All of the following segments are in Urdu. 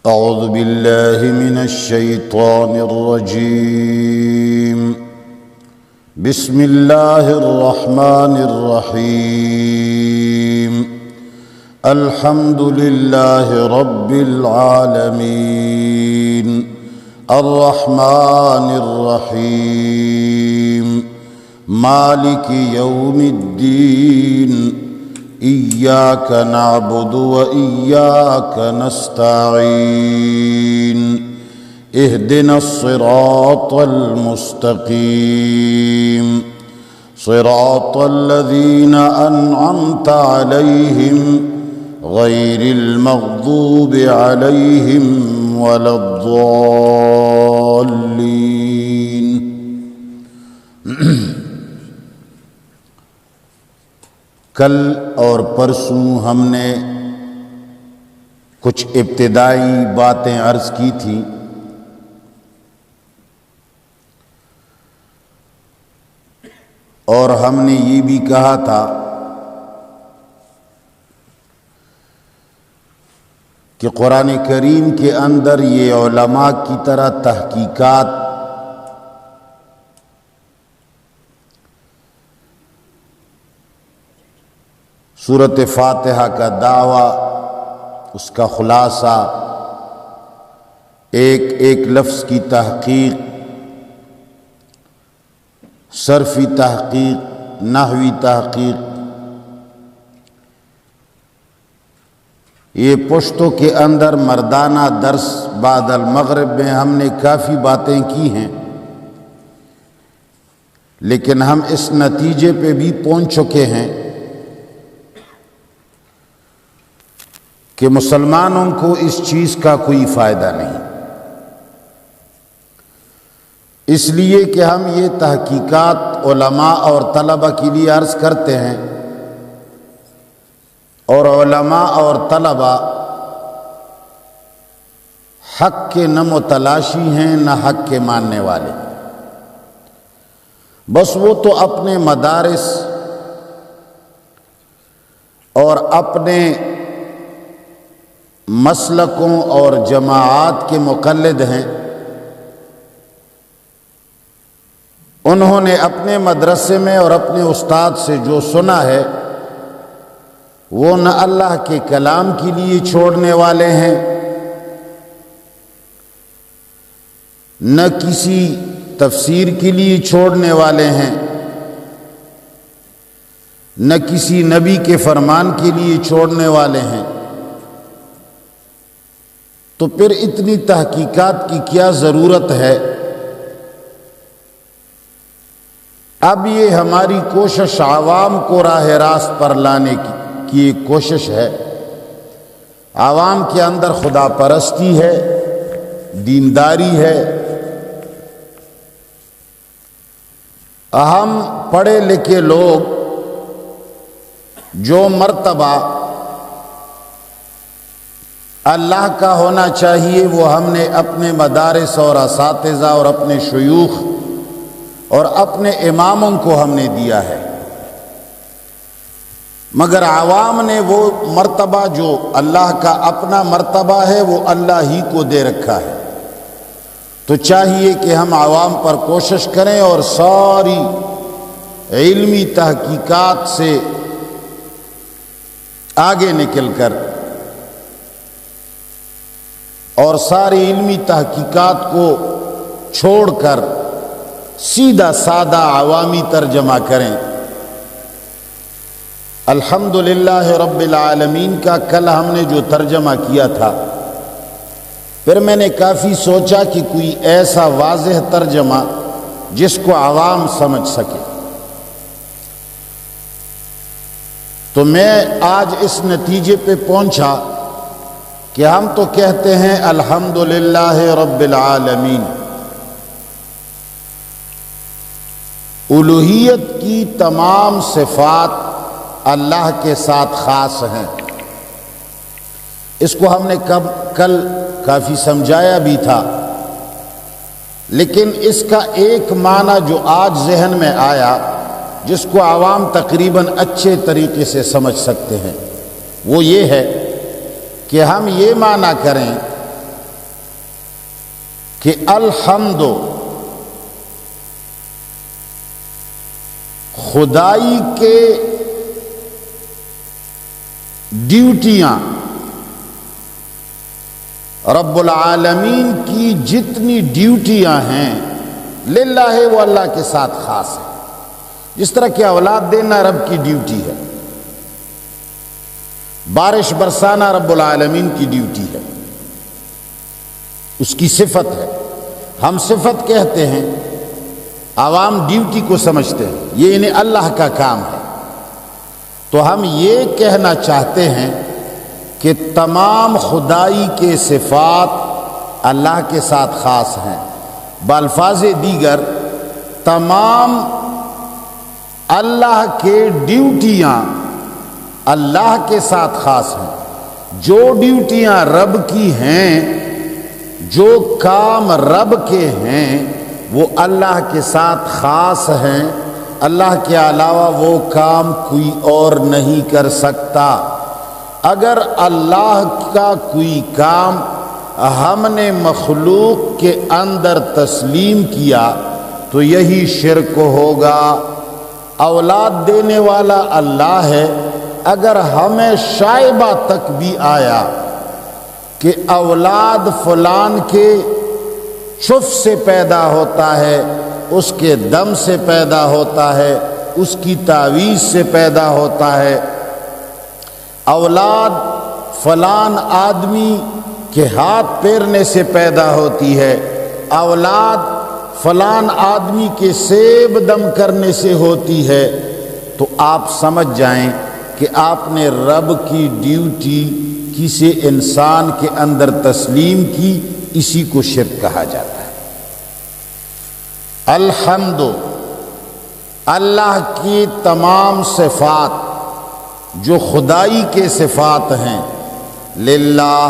أعوذ بالله من الشيطان الرجيم. بسم الله الرحمن الرحيم. الحمد لله رب العالمين الرحمن الرحيم مالك يوم الدين إياك نعبد وإياك نستعين اهدنا الصراط المستقيم صراط الذين أنعمت عليهم غير المغضوب عليهم ولا الضالين. کل اور پرسوں ہم نے کچھ ابتدائی باتیں عرض کی تھیں. اور ہم نے یہ بھی کہا تھا کہ قرآن کریم کے اندر یہ علماء کی طرح تحقیقات سورۃ فاتحہ کا دعویٰ، اس کا خلاصہ، ایک ایک لفظ کی تحقیق، صرفی تحقیق، نحوی تحقیق، یہ پشتوں کے اندر مردانہ درس بعد المغرب میں ہم نے کافی باتیں کی ہیں، لیکن ہم اس نتیجے پہ بھی پہنچ چکے ہیں کہ مسلمانوں کو اس چیز کا کوئی فائدہ نہیں. اس لیے کہ ہم یہ تحقیقات علماء اور طلبہ کے لیے عرض کرتے ہیں، اور علماء اور طلبہ حق کے نہ متلاشی ہیں نہ حق کے ماننے والے. بس وہ تو اپنے مدارس اور اپنے مسلکوں اور جماعات کے مقلد ہیں. انہوں نے اپنے مدرسے میں اور اپنے استاد سے جو سنا ہے وہ نہ اللہ کے کلام کے لیے چھوڑنے والے ہیں، نہ کسی تفسیر کے لیے چھوڑنے والے ہیں، نہ کسی نبی کے فرمان کے لیے چھوڑنے والے ہیں. تو پھر اتنی تحقیقات کی کیا ضرورت ہے؟ اب یہ ہماری کوشش عوام کو راہ راست پر لانے کی ایک کوشش ہے. عوام کے اندر خدا پرستی ہے، دینداری ہے. ہم پڑھے لکھے لوگ جو مرتبہ اللہ کا ہونا چاہیے وہ ہم نے اپنے مدارس اور اساتذہ اور اپنے شیوخ اور اپنے اماموں کو ہم نے دیا ہے، مگر عوام نے وہ مرتبہ جو اللہ کا اپنا مرتبہ ہے وہ اللہ ہی کو دے رکھا ہے. تو چاہیے کہ ہم عوام پر کوشش کریں اور ساری علمی تحقیقات سے آگے نکل کر اور ساری علمی تحقیقات کو چھوڑ کر سیدھا سادہ عوامی ترجمہ کریں. الحمدللہ رب العالمین کا کل ہم نے جو ترجمہ کیا تھا، پھر میں نے کافی سوچا کہ کوئی ایسا واضح ترجمہ جس کو عوام سمجھ سکے. تو میں آج اس نتیجے پہ پہنچا کہ ہم تو کہتے ہیں الحمدللہ رب العالمین، الوہیت کی تمام صفات اللہ کے ساتھ خاص ہیں. اس کو ہم نے کل کافی سمجھایا بھی تھا، لیکن اس کا ایک معنی جو آج ذہن میں آیا جس کو عوام تقریباً اچھے طریقے سے سمجھ سکتے ہیں وہ یہ ہے کہ ہم یہ معنی کریں کہ الحمد خدائی کے ڈیوٹیاں، رب العالمین کی جتنی ڈیوٹیاں ہیں للہ ہے، وہ اللہ کے ساتھ خاص ہے۔ جس طرح کہ اولاد دینا رب کی ڈیوٹی ہے، بارش برسانا رب العالمین کی ڈیوٹی ہے، اس کی صفت ہے۔ ہم صفت کہتے ہیں، عوام ڈیوٹی کو سمجھتے ہیں، یہ انہیں اللہ کا کام ہے۔ تو ہم یہ کہنا چاہتے ہیں کہ تمام خدائی کے صفات اللہ کے ساتھ خاص ہیں، بالفاظ دیگر تمام اللہ کے ڈیوٹیاں اللہ کے ساتھ خاص ہیں۔ جو ڈیوٹیاں رب کی ہیں، جو کام رب کے ہیں، وہ اللہ کے ساتھ خاص ہیں۔ اللہ کے علاوہ وہ کام کوئی اور نہیں کر سکتا۔ اگر اللہ کا کوئی کام ہم نے مخلوق کے اندر تسلیم کیا تو یہی شرک ہوگا۔ اولاد دینے والا اللہ ہے، اگر ہمیں شائبہ تک بھی آیا کہ اولاد فلان کے چف سے پیدا ہوتا ہے، اس کے دم سے پیدا ہوتا ہے، اس کی تعویذ سے پیدا ہوتا ہے، اولاد فلان آدمی کے ہاتھ پھیرنے سے پیدا ہوتی ہے، اولاد فلان آدمی کے سیب دم کرنے سے ہوتی ہے، تو آپ سمجھ جائیں کہ آپ نے رب کی ڈیوٹی کسی انسان کے اندر تسلیم کی، اسی کو شرک کہا جاتا ہے۔ الحمد، اللہ کی تمام صفات جو خدائی کے صفات ہیں، للہ،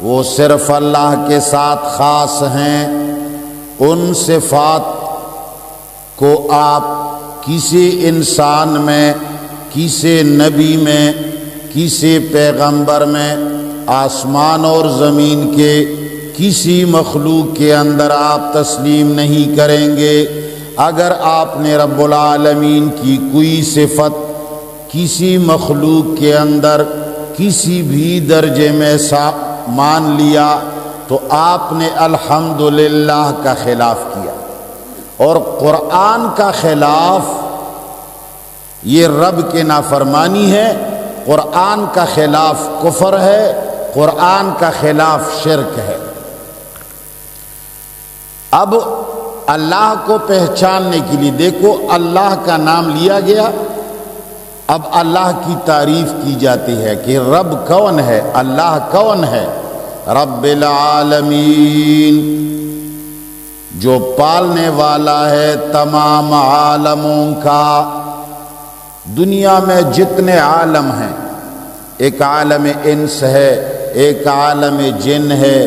وہ صرف اللہ کے ساتھ خاص ہیں۔ ان صفات کو آپ کسی انسان میں، کسی نبی میں، کسی پیغمبر میں، آسمان اور زمین کے کسی مخلوق کے اندر آپ تسلیم نہیں کریں گے۔ اگر آپ نے رب العالمین کی کوئی صفت کسی مخلوق کے اندر کسی بھی درجے میں مان لیا تو آپ نے الحمدللہ کا خلاف کیا، اور قرآن کا خلاف یہ رب کے نافرمانی ہے، قرآن کا خلاف کفر ہے، قرآن کا خلاف شرک ہے۔ اب اللہ کو پہچاننے کے لیے دیکھو، اللہ کا نام لیا گیا، اب اللہ کی تعریف کی جاتی ہے کہ رب کون ہے، اللہ کون ہے؟ رب العالمین، جو پالنے والا ہے تمام عالموں کا۔ دنیا میں جتنے عالم ہیں، ایک عالم انس ہے، ایک عالم جن ہے،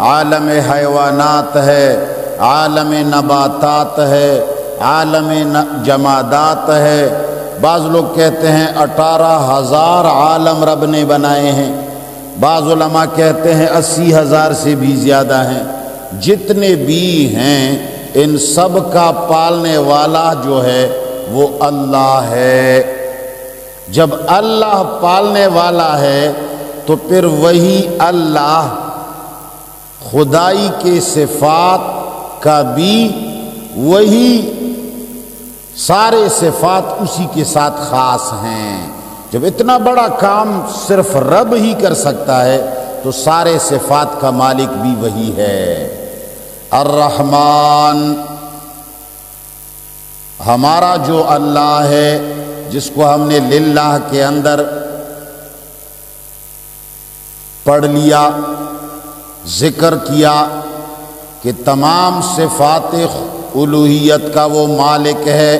عالم حیوانات ہے، عالم نباتات ہے، عالم جمادات ہے۔ بعض لوگ کہتے ہیں 18,000 عالم رب نے بنائے ہیں، بعض علماء کہتے ہیں 80,000 سے بھی زیادہ ہیں۔ جتنے بھی ہیں ان سب کا پالنے والا جو ہے وہ اللہ ہے۔ جب اللہ پالنے والا ہے تو پھر وہی اللہ خدائی کے صفات کا بھی وہی سارے صفات اسی کے ساتھ خاص ہیں۔ جب اتنا بڑا کام صرف رب ہی کر سکتا ہے تو سارے صفات کا مالک بھی وہی ہے۔ الرحمن، ہمارا جو اللہ ہے جس کو ہم نے للہ کے اندر پڑھ لیا، ذکر کیا کہ تمام صفات الوہیت کا وہ مالک ہے،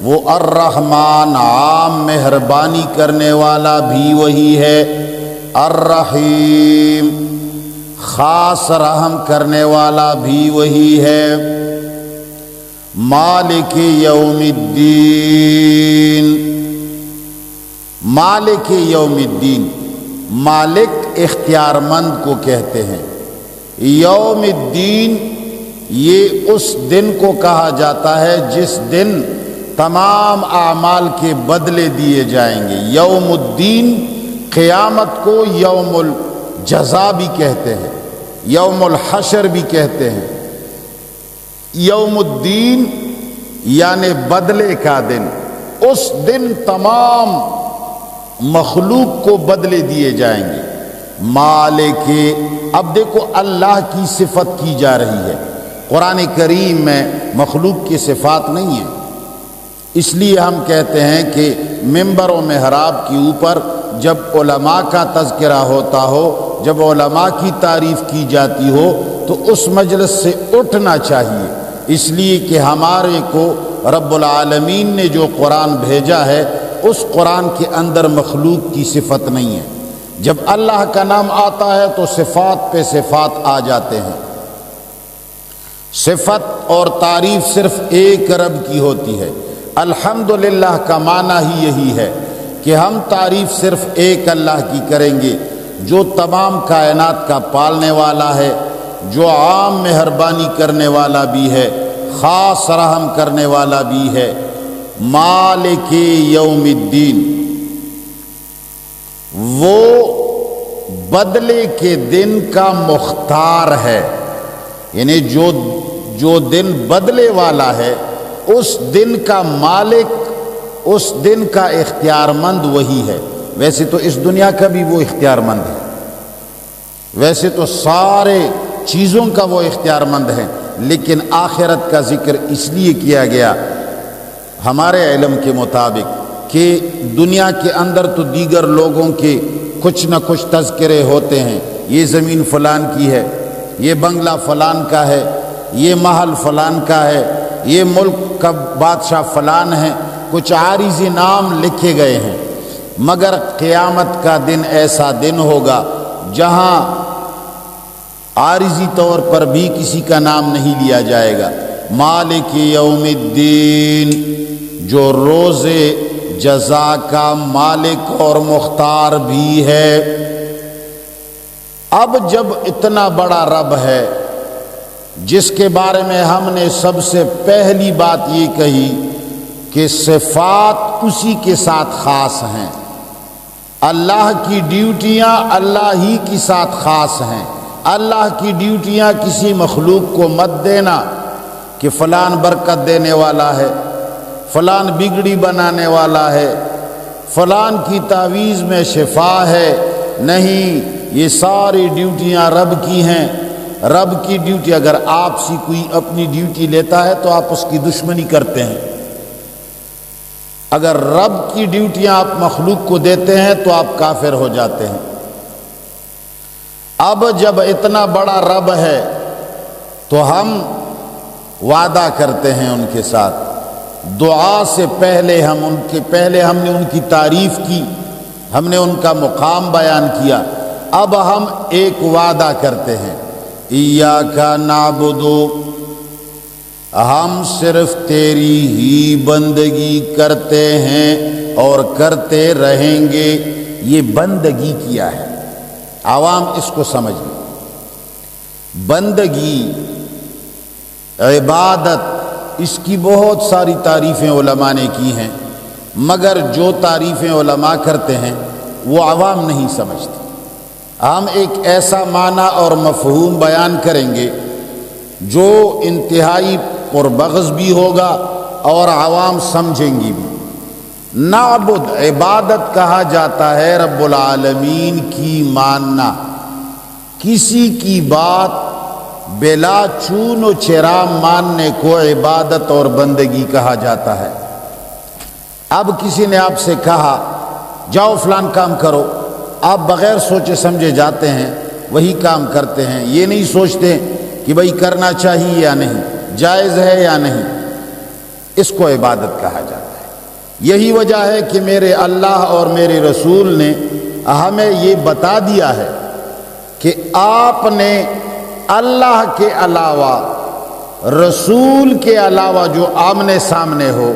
وہ الرحمن، عام مہربانی کرنے والا بھی وہی ہے، الرحیم، خاص رحم کرنے والا بھی وہی ہے، مالک یوم الدین، مالک یوم الدین، مالک اختیار مند کو کہتے ہیں، یوم الدین یہ اس دن کو کہا جاتا ہے جس دن تمام اعمال کے بدلے دیے جائیں گے۔ یوم الدین قیامت کو یوم الجزا بھی کہتے ہیں، یوم الحشر بھی کہتے ہیں۔ یوم الدین یعنی بدلے کا دن، اس دن تمام مخلوق کو بدلے دیے جائیں گے۔ مالک، اب دیکھو اللہ کی صفت کی جا رہی ہے، قرآن کریم میں مخلوق کی صفات نہیں ہیں، اس لیے ہم کہتے ہیں کہ ممبر و محراب کے اوپر جب علماء کا تذکرہ ہوتا ہو، جب علماء کی تعریف کی جاتی ہو تو اس مجلس سے اٹھنا چاہیے، اس لیے کہ ہمارے کو رب العالمین نے جو قرآن بھیجا ہے اس قرآن کے اندر مخلوق کی صفت نہیں ہے۔ جب اللہ کا نام آتا ہے تو صفات پہ صفات آ جاتے ہیں۔ صفت اور تعریف صرف ایک رب کی ہوتی ہے۔ الحمدللہ کا معنی ہی یہی ہے کہ ہم تعریف صرف ایک اللہ کی کریں گے جو تمام کائنات کا پالنے والا ہے، جو عام مہربانی کرنے والا بھی ہے، خاص رحم کرنے والا بھی ہے۔ مالک یوم الدین، وہ بدلے کے دن کا مختار ہے، یعنی جو دن بدلے والا ہے اس دن کا مالک، اس دن کا اختیار مند وہی ہے۔ ویسے تو اس دنیا کا بھی وہ اختیار مند ہے، ویسے تو سارے چیزوں کا وہ اختیار مند ہے، لیکن آخرت کا ذکر اس لیے کیا گیا ہمارے علم کے مطابق کہ دنیا کے اندر تو دیگر لوگوں کے کچھ نہ کچھ تذکرے ہوتے ہیں، یہ زمین فلان کی ہے، یہ بنگلہ فلان کا ہے، یہ محل فلان کا ہے، یہ ملک کا بادشاہ فلان ہے، کچھ عارضی نام لکھے گئے ہیں، مگر قیامت کا دن ایسا دن ہوگا جہاں عارضی طور پر بھی کسی کا نام نہیں لیا جائے گا۔ مالک یوم الدین، جو روز جزا کا مالک اور مختار بھی ہے۔ اب جب اتنا بڑا رب ہے جس کے بارے میں ہم نے سب سے پہلی بات یہ کہی کہ صفات اسی کے ساتھ خاص ہیں، اللہ کی ڈیوٹیاں اللہ ہی کے ساتھ خاص ہیں۔ اللہ کی ڈیوٹیاں کسی مخلوق کو مت دینا کہ فلان برکت دینے والا ہے، فلان بگڑی بنانے والا ہے، فلان کی تعویذ میں شفا ہے، نہیں، یہ ساری ڈیوٹیاں رب کی ہیں۔ رب کی ڈیوٹی، اگر آپ سے کوئی اپنی ڈیوٹی لیتا ہے تو آپ اس کی دشمنی کرتے ہیں، اگر رب کی ڈیوٹیاں آپ مخلوق کو دیتے ہیں تو آپ کافر ہو جاتے ہیں۔ اب جب اتنا بڑا رب ہے تو ہم وعدہ کرتے ہیں ان کے ساتھ، دعا سے پہلے ہم نے ان کی تعریف کی، ہم نے ان کا مقام بیان کیا، اب ہم ایک وعدہ کرتے ہیں، ایاک نعبد، ہم صرف تیری ہی بندگی کرتے ہیں اور کرتے رہیں گے۔ یہ بندگی کیا ہے، عوام اس کو سمجھ لیں۔ بندگی، عبادت، اس کی بہت ساری تعریفیں علماء نے کی ہیں، مگر جو تعریفیں علماء کرتے ہیں وہ عوام نہیں سمجھتے۔ ہم ایک ایسا معنی اور مفہوم بیان کریں گے جو انتہائی پربغض بھی ہوگا اور عوام سمجھیں گی بھی۔ نعبد، عبادت کہا جاتا ہے رب العالمین کی ماننا، کسی کی بات بلا چون و چرا ماننے کو عبادت اور بندگی کہا جاتا ہے۔ اب کسی نے آپ سے کہا جاؤ فلان کام کرو، آپ بغیر سوچے سمجھے جاتے ہیں، وہی کام کرتے ہیں، یہ نہیں سوچتے کہ بھئی کرنا چاہیے یا نہیں، جائز ہے یا نہیں، اس کو عبادت کہا جاتا ہے۔ یہی وجہ ہے کہ میرے اللہ اور میرے رسول نے ہمیں یہ بتا دیا ہے کہ آپ نے اللہ کے علاوہ، رسول کے علاوہ جو آمنے سامنے ہو،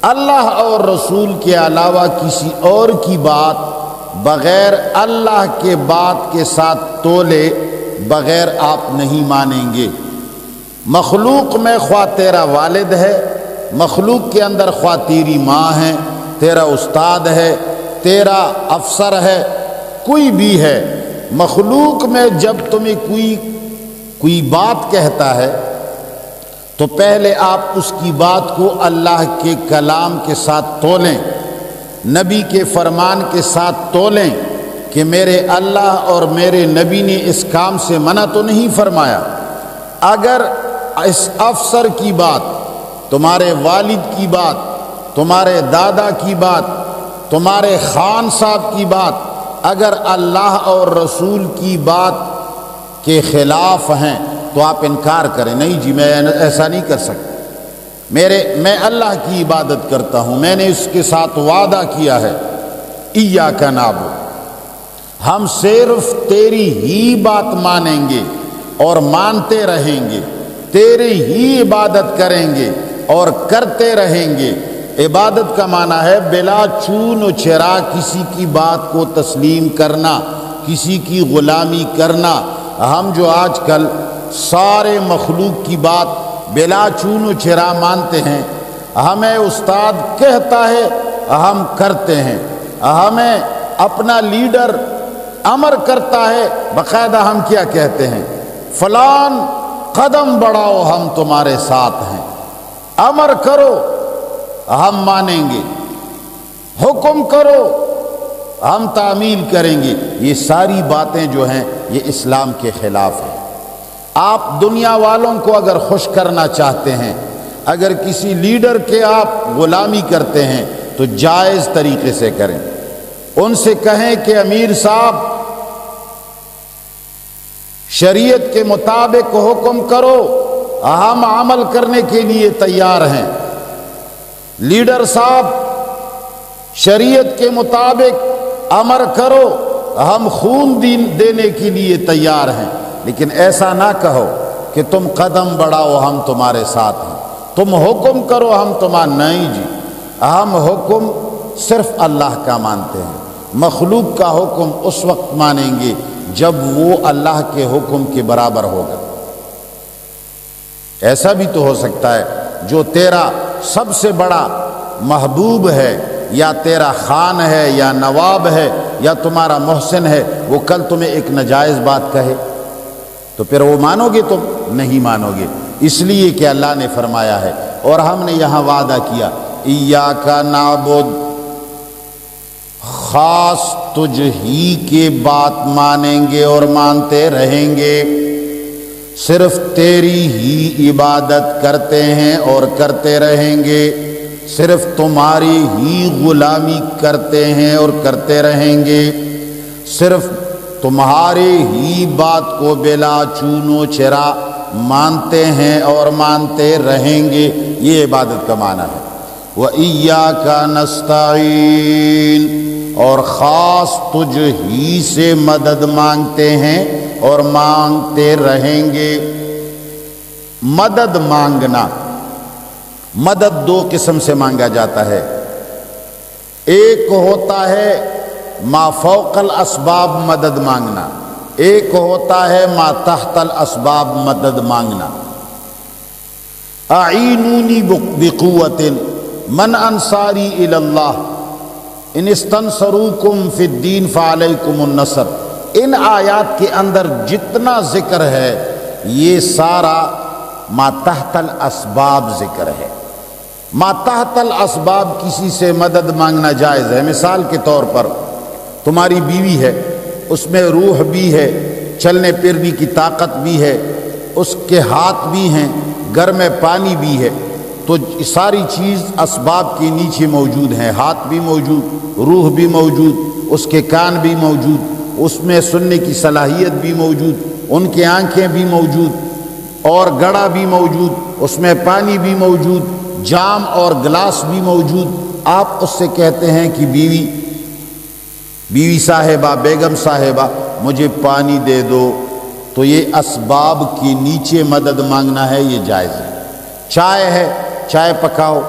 اللہ اور رسول کے علاوہ کسی اور کی بات بغیر اللہ کے بات کے ساتھ تولے بغیر آپ نہیں مانیں گے۔ مخلوق میں خواہ تیرا والد ہے، مخلوق کے اندر خواہ تیری ماں ہے، تیرا استاد ہے، تیرا افسر ہے، کوئی بھی ہے، مخلوق میں جب تمہیں کوئی بات کہتا ہے تو پہلے آپ اس کی بات کو اللہ کے کلام کے ساتھ تولیں، نبی کے فرمان کے ساتھ تولیں کہ میرے اللہ اور میرے نبی نے اس کام سے منع تو نہیں فرمایا۔ اگر اس افسر کی بات، تمہارے والد کی بات، تمہارے دادا کی بات، تمہارے خان صاحب کی بات اگر اللہ اور رسول کی بات کے خلاف ہیں تو آپ انکار کریں، نہیں جی میں ایسا نہیں کر سکتا، میں اللہ کی عبادت کرتا ہوں، میں نے اس کے ساتھ وعدہ کیا ہے، ایاک نعبد، ہم صرف تیری ہی بات مانیں گے اور مانتے رہیں گے، تیری ہی عبادت کریں گے اور کرتے رہیں گے۔ عبادت کا معنی ہے بلا چون و چرا کسی کی بات کو تسلیم کرنا، کسی کی غلامی کرنا۔ ہم جو آج کل سارے مخلوق کی بات بلا چون و چرا مانتے ہیں، ہمیں استاد کہتا ہے ہم کرتے ہیں، ہمیں اپنا لیڈر امر کرتا ہے، باقاعدہ ہم کیا کہتے ہیں؟ فلان قدم بڑھاؤ ہم تمہارے ساتھ ہیں، امر کرو ہم مانیں گے، حکم کرو ہم تعمیل کریں گے۔ یہ ساری باتیں جو ہیں یہ اسلام کے خلاف ہیں۔ آپ دنیا والوں کو اگر خوش کرنا چاہتے ہیں، اگر کسی لیڈر کے آپ غلامی کرتے ہیں تو جائز طریقے سے کریں، ان سے کہیں کہ امیر صاحب شریعت کے مطابق حکم کرو، ہم عمل کرنے کے لیے تیار ہیں۔ لیڈر صاحب شریعت کے مطابق امر کرو، ہم خون دینے کے لیے تیار ہیں، لیکن ایسا نہ کہو کہ تم قدم بڑھاؤ ہم تمہارے ساتھ ہیں، تم حکم کرو ہم تمہارا، نہیں جی، ہم حکم صرف اللہ کا مانتے ہیں، مخلوق کا حکم اس وقت مانیں گے جب وہ اللہ کے حکم کے برابر ہوگا۔ ایسا بھی تو ہو سکتا ہے جو تیرا سب سے بڑا محبوب ہے یا تیرا خان ہے یا نواب ہے یا تمہارا محسن ہے، وہ کل تمہیں ایک ناجائز بات کہے تو پھر وہ مانو گے؟ تم نہیں مانو گے، اس لیے کہ اللہ نے فرمایا ہے اور ہم نے یہاں وعدہ کیا ایاک نعبد، خاص تجھ ہی کے بات مانیں گے اور مانتے رہیں گے، صرف تیری ہی عبادت کرتے ہیں اور کرتے رہیں گے، صرف تمہاری ہی غلامی کرتے ہیں اور کرتے رہیں گے، صرف تمہارے ہی بات کو بلا چون و چرا مانتے ہیں اور مانتے رہیں گے، یہ عبادت کا معنی ہے۔ وَإِيَّاكَ نَسْتَعِينُ، اور خاص تجھ ہی سے مدد مانگتے ہیں اور مانگتے رہیں گے۔ مدد مانگنا، مدد دو قسم سے مانگا جاتا ہے، ایک ہوتا ہے ما فوق الاسباب مدد مانگنا، ایک ہوتا ہے ما تحت الاسباب مدد مانگنا۔ اعینونی بقوت من انصاری الی اللہ ان استنصروکم فی الدین فعلیکم النصر، ان آیات کے اندر جتنا ذکر ہے یہ سارا ما تحت الاسباب ذکر ہے۔ ما تحت الاسباب کسی سے مدد مانگنا جائز ہے۔ مثال کے طور پر تمہاری بیوی ہے، اس میں روح بھی ہے، چلنے پھرنے کی طاقت بھی ہے، اس کے ہاتھ بھی ہیں، گھر میں پانی بھی ہے، تو ساری چیز اسباب کے نیچے موجود ہیں، ہاتھ بھی موجود، روح بھی موجود، اس کے کان بھی موجود، اس میں سننے کی صلاحیت بھی موجود، ان کی آنکھیں بھی موجود اور گڑا بھی موجود، اس میں پانی بھی موجود، جام اور گلاس بھی موجود۔ آپ اس سے کہتے ہیں کہ بیوی صاحبہ، بیگم صاحبہ مجھے پانی دے دو، تو یہ اسباب کے نیچے مدد مانگنا ہے، یہ جائز ہے۔ چائے ہے، چائے پکاؤ،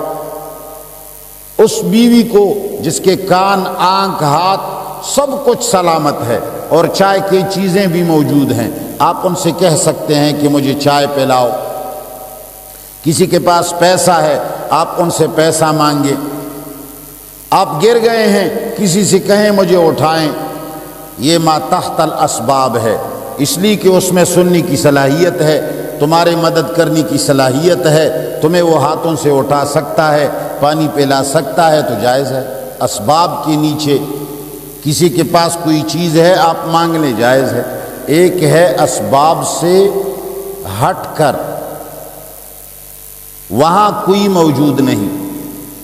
اس بیوی کو جس کے کان، آنکھ، ہاتھ سب کچھ سلامت ہے، اور چائے کی چیزیں بھی موجود ہیں، آپ ان سے کہہ سکتے ہیں کہ مجھے چائے پلاؤ۔ کسی کے پاس پیسہ ہے، آپ ان سے پیسہ مانگے۔ آپ گر گئے ہیں، کسی سے کہیں مجھے اٹھائیں۔ یہ ما تحت الاسباب ہے، اس لیے کہ اس میں سننے کی صلاحیت ہے، تمہاری مدد کرنے کی صلاحیت ہے، تمہیں وہ ہاتھوں سے اٹھا سکتا ہے، پانی پلا سکتا ہے، تو جائز ہے۔ اسباب کے نیچے کسی کے پاس کوئی چیز ہے، آپ مانگ لیں، جائز ہے۔ ایک ہے اسباب سے ہٹ کر، وہاں کوئی موجود نہیں،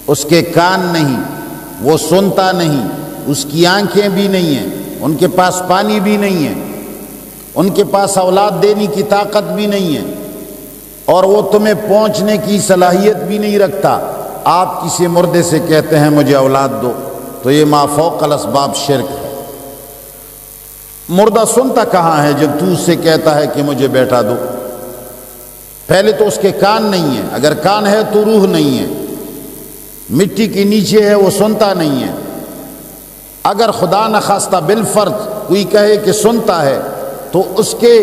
اس کے کان نہیں، وہ سنتا نہیں، اس کی آنکھیں بھی نہیں ہیں، ان کے پاس پانی بھی نہیں ہے، ان کے پاس اولاد دینے کی طاقت بھی نہیں ہے، اور وہ تمہیں پہنچنے کی صلاحیت بھی نہیں رکھتا۔ آپ کسی مردے سے کہتے ہیں مجھے اولاد دو، تو یہ ما فوق الاسباب شرک ہے۔ مردہ سنتا کہاں ہے جب تو اس سے کہتا ہے کہ مجھے بیٹا دو؟ پہلے تو اس کے کان نہیں ہے، اگر کان ہے تو روح نہیں ہے، مٹی کے نیچے ہے، وہ سنتا نہیں ہے۔ اگر خدا نخواستہ بالفرض کوئی کہے کہ سنتا ہے، تو اس کے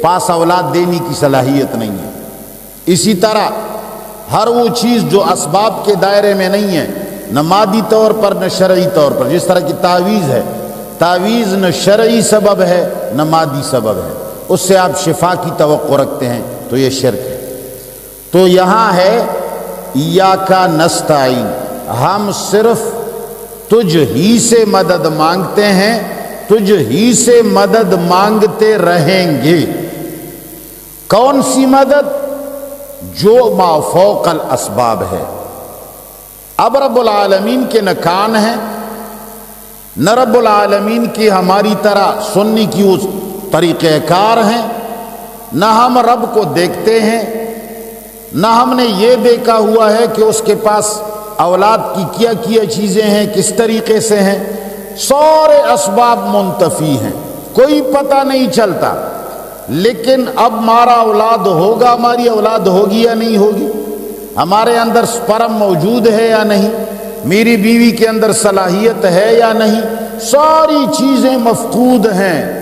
پاس اولاد دینے کی صلاحیت نہیں ہے۔ اسی طرح ہر وہ چیز جو اسباب کے دائرے میں نہیں ہے، نہ مادی طور پر نہ شرعی طور پر، جس طرح کی تعویذ ہے، تعویذ نہ شرعی سبب ہے نہ مادی سبب ہے، اس سے آپ شفا کی توقع رکھتے ہیں، تو یہ شرک ہے۔ تو یہاں ہے ایاک نستعین، ہم صرف تجھ ہی سے مدد مانگتے ہیں، تجھ ہی سے مدد مانگتے رہیں گے۔ کون سی مدد؟ جو ما فوق الاسباب ہے۔ اب رب العالمین کے نہ کان ہیں، نہ رب العالمین کی ہماری طرح سننے کی اس طریقہ کار ہیں، نہ ہم رب کو دیکھتے ہیں، نہ ہم نے یہ دیکھا ہوا ہے کہ اس کے پاس اولاد کی کیا کیا چیزیں ہیں، کس طریقے سے ہیں۔ سارے اسباب منتفی ہیں، کوئی پتہ نہیں چلتا، لیکن اب ہمارا اولاد ہوگا، ہماری اولاد ہوگی یا نہیں ہوگی، ہمارے اندر سپرم موجود ہے یا نہیں، میری بیوی کے اندر صلاحیت ہے یا نہیں، ساری چیزیں مفقود ہیں۔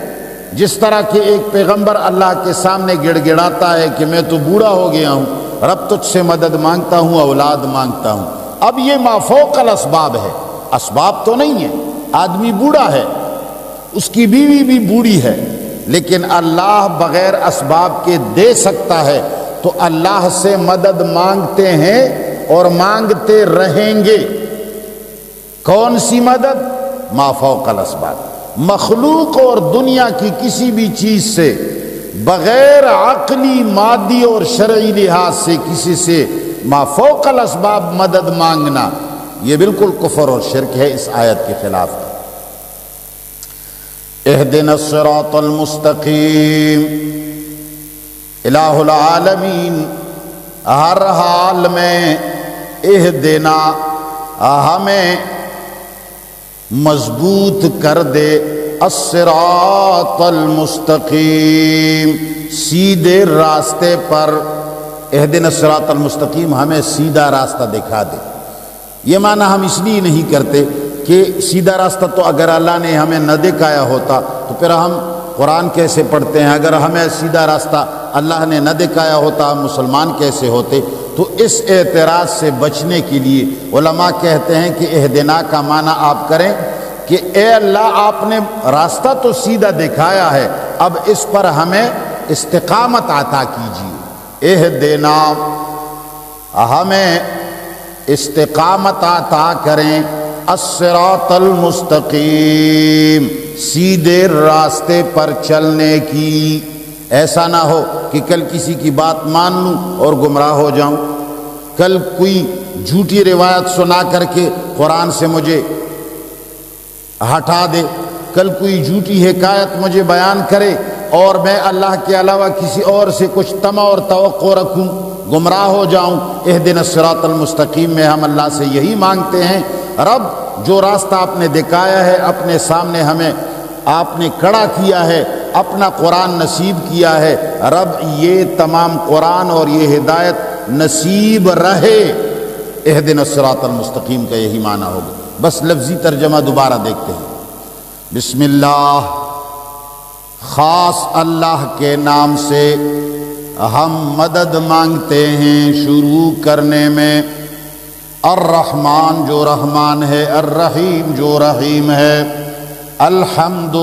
جس طرح کہ ایک پیغمبر اللہ کے سامنے گڑ گڑاتا ہے کہ میں تو بوڑھا ہو گیا ہوں، رب تجھ سے مدد مانگتا ہوں، اولاد مانگتا ہوں۔ اب یہ ما فوق الاسباب ہے، اسباب تو نہیں ہے، آدمی بوڑھا ہے، اس کی بیوی بھی بوڑھی ہے، لیکن اللہ بغیر اسباب کے دے سکتا ہے، تو اللہ سے مدد مانگتے ہیں اور مانگتے رہیں گے۔ کون سی مدد؟ ما فوق الاسباب۔ مخلوق اور دنیا کی کسی بھی چیز سے بغیر عقلی، مادی اور شرعی لحاظ سے کسی سے ما فوق الاسباب مدد مانگنا، یہ بالکل کفر اور شرک ہے، اس آیت کے خلاف ہے۔ اہدنا الصراط المستقیم، الہ العالمین ہر حال میں اہدنا، ہمیں مضبوط کر دے، الصراط المستقیم، سیدھے راستے پر۔ اہدنا الصراط المستقیم، ہمیں سیدھا راستہ دکھا دے۔ یہ معنی ہم اس لیے نہیں کرتے کہ سیدھا راستہ تو اگر اللہ نے ہمیں نہ دکھایا ہوتا تو پھر ہم قرآن کیسے پڑھتے ہیں؟ اگر ہمیں سیدھا راستہ اللہ نے نہ دکھایا ہوتا ہم مسلمان کیسے ہوتے؟ تو اس اعتراض سے بچنے کے لیے علماء کہتے ہیں کہ اہدنا کا معنی آپ کریں کہ اے اللہ آپ نے راستہ تو سیدھا دکھایا ہے، اب اس پر ہمیں استقامت عطا کیجیے۔ اہدنا، ہمیں استقامت عطا کریں، الصراط المستقیم، سیدھے راستے پر چلنے کی۔ ایسا نہ ہو کہ کل کسی کی بات مان لوں اور گمراہ ہو جاؤں، کل کوئی جھوٹی روایت سنا کر کے قرآن سے مجھے ہٹا دے، کل کوئی جھوٹی حکایت مجھے بیان کرے اور میں اللہ کے علاوہ کسی اور سے کچھ طمع اور توقع رکھوں، گمراہ ہو جاؤں۔ اہدنا الصراط المستقیم میں ہم اللہ سے یہی مانگتے ہیں، رب جو راستہ آپ نے دکھایا ہے، اپنے سامنے ہمیں آپ نے کھڑا کیا ہے، اپنا قرآن نصیب کیا ہے، رب یہ تمام قرآن اور یہ ہدایت نصیب رہے۔ اہدنا الصراط المستقیم کا یہی معنی ہوگا۔ بس لفظی ترجمہ دوبارہ دیکھتے ہیں۔ بسم اللہ خاص اللہ کے نام سے ہم مدد مانگتے ہیں شروع کرنے میں۔ الرحمن جو رحمان ہے، الرحیم جو رحیم ہے۔ الحمد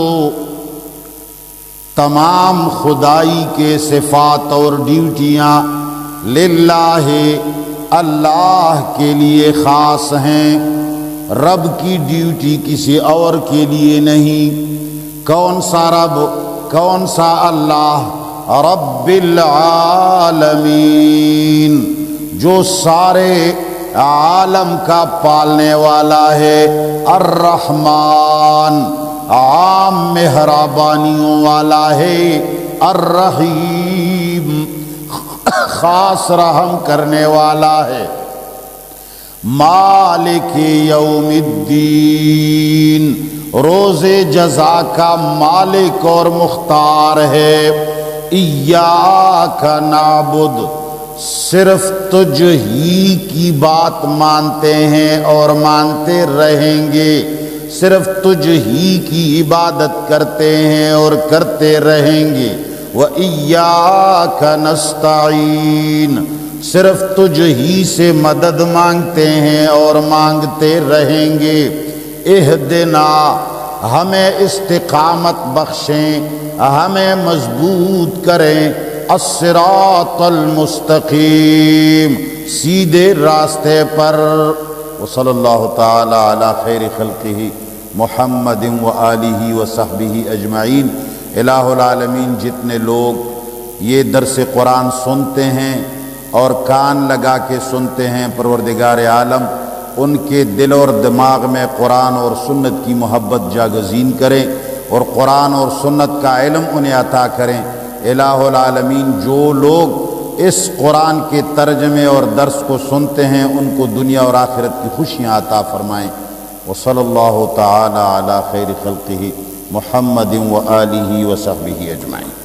تمام خدائی کے صفات اور ڈیوٹیاں للہ اللہ کے لیے خاص ہیں، رب کی ڈیوٹی کسی اور کے لیے نہیں۔ کون سا رب؟ کون سا اللہ؟ رب العالمین، جو سارے عالم کا پالنے والا ہے۔ الرحمن عام مہربانیوں والا ہے۔ الرحیم خاص رحم کرنے والا ہے۔ مالک یوم الدین روز جزا کا مالک اور مختار ہے۔ ایاک نعبد صرف تجھ ہی کی بات مانتے ہیں اور مانتے رہیں گے، صرف تجھ ہی کی عبادت کرتے ہیں اور کرتے رہیں گے۔ وَإِيَّاكَ نَسْتَعِينُ صرف تجھ ہی سے مدد مانگتے ہیں اور مانگتے رہیں گے۔ اہدنا ہمیں استقامت بخشیں، ہمیں مضبوط کریں، الصراط المستقیم سیدھے راستے پر۔ وصلی اللہ تعالی علی خیر خلقہ محمد وآلہ وصحبہ اجمعین۔ الہ العالمین جتنے لوگ یہ درس قرآن سنتے ہیں اور کان لگا کے سنتے ہیں، پروردگار عالم ان کے دل اور دماغ میں قرآن اور سنت کی محبت جاگزین کریں اور قرآن اور سنت کا علم انہیں عطا کریں۔ الہ العالمین جو لوگ اس قرآن کے ترجمے اور درس کو سنتے ہیں ان کو دنیا اور آخرت کی خوشیاں عطا فرمائیں۔ وصلی اللہ تعالی علی خیر خلقہ محمد وآلہ وصحبہ اجمعین۔